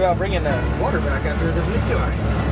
about bringing the water back after this meat dye.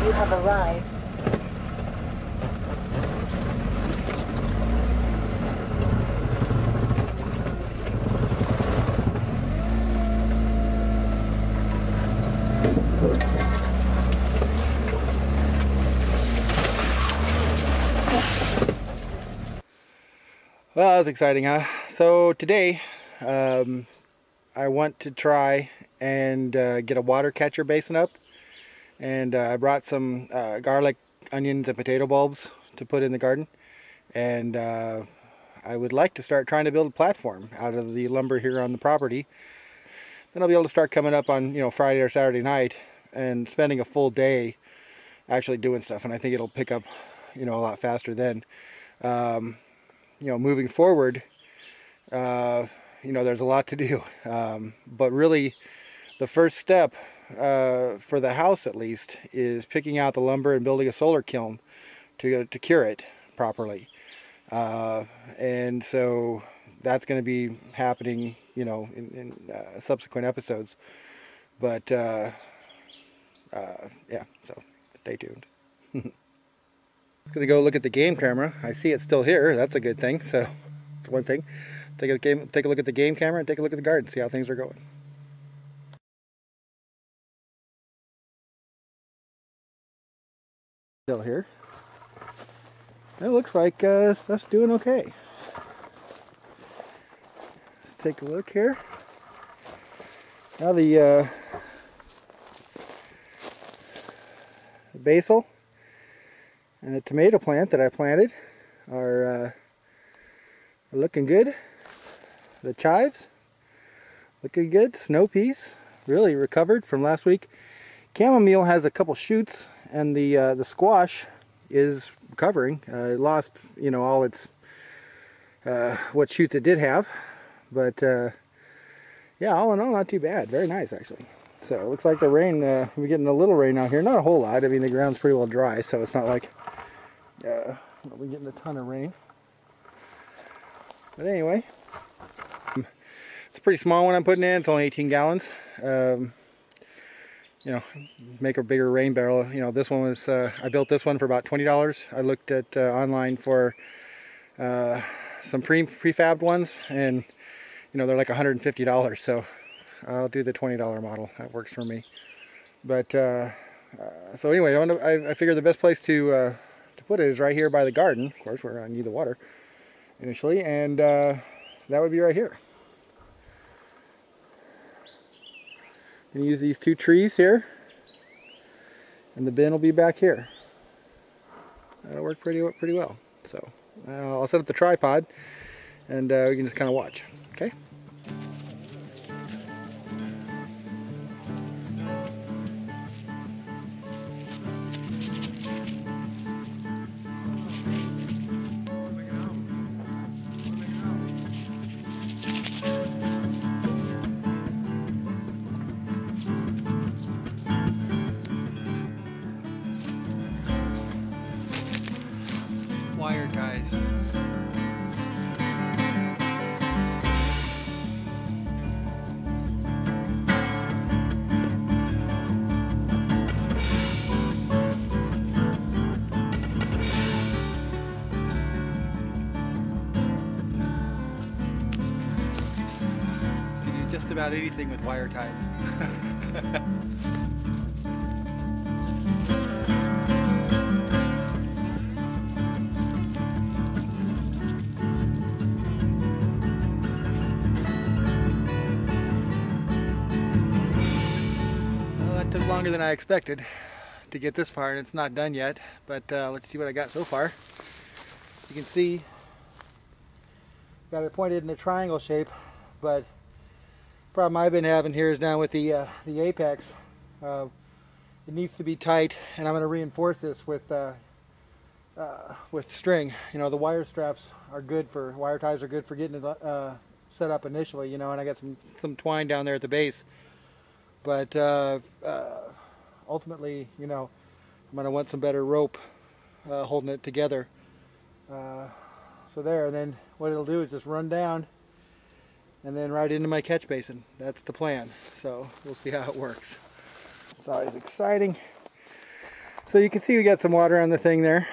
You have arrived. Well, that was exciting, huh? So today, I want to try and get a water catcher basin up, and I brought some garlic, onions, and potato bulbs to put in the garden, and I would like to start trying to build a platform out of the lumber here on the property. Then I'll be able to start coming up on, you know, Friday or Saturday night and spending a full day actually doing stuff, and I think it'll pick up, you know, a lot faster then. You know, moving forward, you know, there's a lot to do, but really the first step for the house, at least, is picking out the lumber and building a solar kiln to cure it properly, and so that's going to be happening, you know, in subsequent episodes, but yeah, so stay tuned. Gonna go look at the game camera. I see it's still here. That's a good thing. So that's one thing. Take a look at the game camera and take a look at the garden. See how things are going. Still here. It looks like stuff's doing okay. Let's take a look here. Now the basil and the tomato plant that I planted are looking good. The chives looking good. Snow peas really recovered from last week. Chamomile has a couple shoots, and the squash is recovering. It lost, you know, all its what shoots it did have, but yeah, all in all, not too bad. Very nice, actually. So it looks like the rain, we're getting a little rain out here. Not a whole lot. I mean, the ground's pretty well dry, so it's not like we're getting a ton of rain. But anyway, it's a pretty small one I'm putting in. It's only 18 gallons. You know, make a bigger rain barrel. You know, this one was, I built this one for about $20. I looked at online for some prefabbed ones, and you know, they're like $150. So I'll do the $20 model. That works for me. But so anyway, I figured the best place to put it is right here by the garden. Of course, we're going to need the water initially, and that would be right here. I'm going to use these two trees here, and the bin will be back here. That'll work pretty well. So I'll set up the tripod, and we can just kind of watch. Okay. Wire guys. about anything with wire ties. Well, that took longer than I expected to get this far, and it's not done yet, but let's see what I got so far. You can see got it pointed in a triangle shape, but the problem I've been having here is down with the apex. It needs to be tight, and I'm going to reinforce this with string. You know, the wire straps are good for, wire ties are good for getting it set up initially, you know, and I got some twine down there at the base. But ultimately, you know, I'm going to want some better rope holding it together. So there, and then what it'll do is just run down and then right into my catch basin. That's the plan. So we'll see how it works. It's always exciting. So you can see we got some water on the thing there.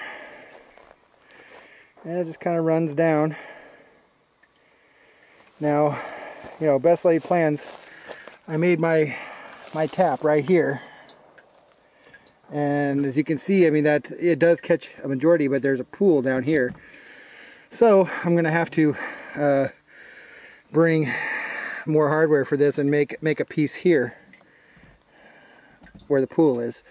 And it just kind of runs down. Now, you know, best laid plans, I made my tap right here. And as you can see, I mean, that it does catch a majority, but there's a pool down here. So I'm gonna have to bring more hardware for this and make a piece here where the pool is.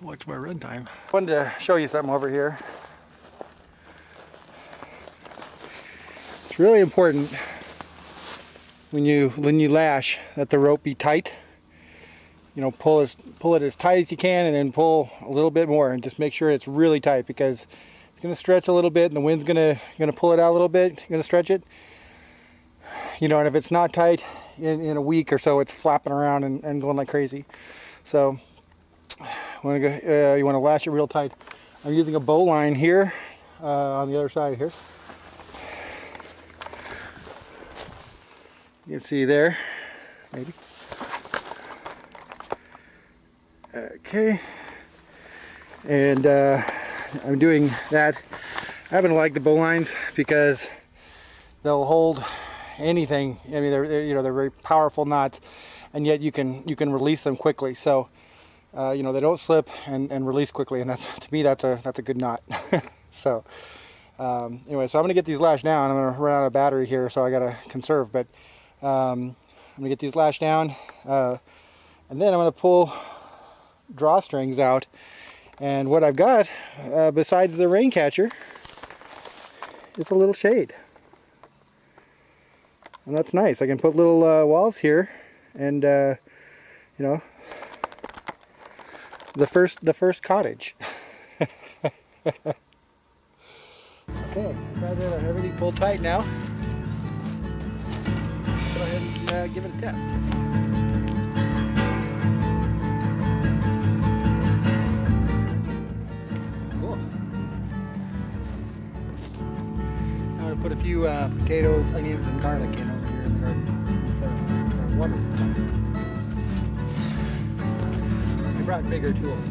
Watch my run time. I wanted to show you something over here. It's really important when you lash that the rope be tight. You know, pull it as tight as you can, and then pull a little bit more, and just make sure it's really tight, because it's going to stretch a little bit, and the wind's going to pull it out a little bit, going to stretch it. You know, and if it's not tight, in a week or so, it's flapping around and going like crazy. So you want to lash it real tight. I'm using a bow line here on the other side here. You can see there, maybe. Okay, and I'm doing that. I happen to like the bow lines because they'll hold anything. I mean, they're very powerful knots, and yet you can release them quickly. So. You know, they don't slip and release quickly, and that's, to me, that's a good knot. So anyway, so I'm gonna get these lashed down. I'm gonna run out of battery here, so I gotta conserve, but I'm gonna get these lashed down, and then I'm gonna pull drawstrings out. And what I've got besides the rain catcher is a little shade, and that's nice. I can put little walls here, and you know, the first cottage. Okay, I've got everything pulled tight now. Go ahead and give it a test. Cool. I'm going to put a few potatoes, onions, and garlic in over here in the garden. So water supply. I brought bigger tools.